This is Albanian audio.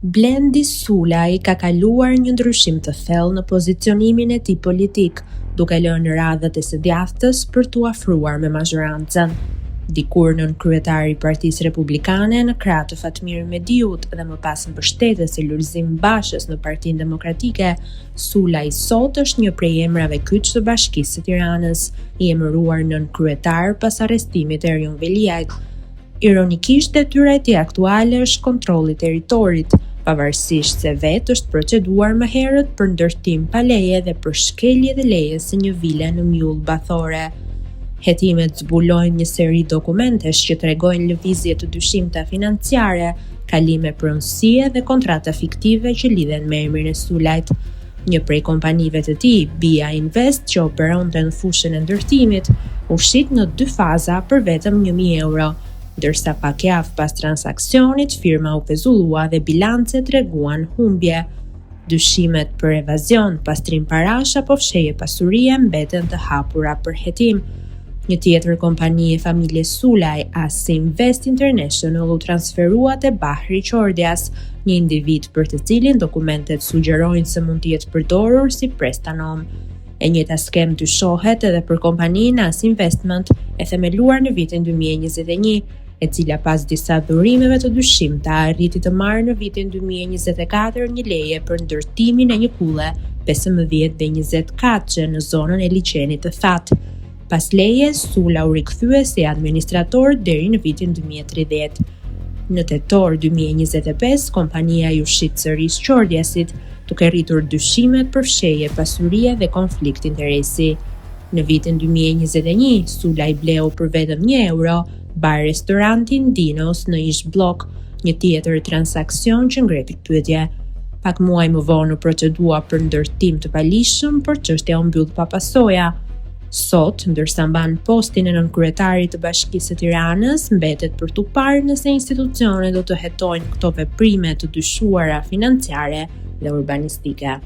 Blendi Sulaj ka kaluar një ndryshim të thellë në pozicionimin e tij politik, duke lënë radhët e së djathtës për t'u afruar me mazhorancën. Dikur nën kryetari i Partisë Republikane në krah të Fatmir Mediut dhe më pas mbështetës e Lulzim Bashës në Partinë Demokratike, Sulaj sot është një prej emrave kyç të Bashkisë së Tiranës, i emëruar nën kryetar pas arrestimit të Erjon Veliajt. Ironikisht, detyra e tij aktuale është kontrolli i territorit, pavarësisht se vetë është proceduar më herët për ndërtim pa leje dhe për shkelje dhe lejes së një vile në Mjull Bathore. Hetimet zbulojnë një seri dokumentesh që tregojnë lëvizje të dyshimta financiare, kalime pronësie dhe kontrata fiktive që lidhen me emrin e Sulajt. Një prej kompanive të tij, BIA Invest, që operonte në fushën e ndërtimit, u shit në 2 faza për vetëm 1.000 euro. Ndërsa pak javë pas transaksionit, firma u pezullua dhe bilancet treguan humbje. Dyshimet për evazion, pastrim parash apo fshehje pasurie mbeten të hapura për hetim. Një tjetër kompani e familjes Sulaj, Asinvest International, u transferua te Bahri Qordjas, një individ për të cilin dokumentet sugjerojnë se mund të jetë përdorur si prestanom. E njëjta skem dyshohet edhe për kompaninë As Investment, e themeluar në vitin 2021, e cila pas disa dhurimeve të dyshimta arriti të marrë në vitin 2024 një leje për ndërtimin e një kulle 15 dhe 20 katëshe në zonën e liçenit të That. Pas lejes, Sulaj u rikthye si administrator deri në vitin 2030. Në tetor 2025, kompania ju shit sërish Qordjasit, duke rritur dyshimet për fshehje pasurie dhe konflikt interesi. Në vitin 2021, Sulaj bleu për vetëm 1 euro bar-restorantin Dinos në Ish Blok, një tjetër transaksion që ngreti pyetje. Pak muaj më vonë u procedua për ndërtim të palishëm, por çështja u mbyll pa pasoja. Sot, ndërsa mban postin e nënkryetarit të Bashkisë së Tiranës, mbetet për t'u parë nëse institucionet do të hetojnë këto veprime të dyshuara financiare dhe urbanistike.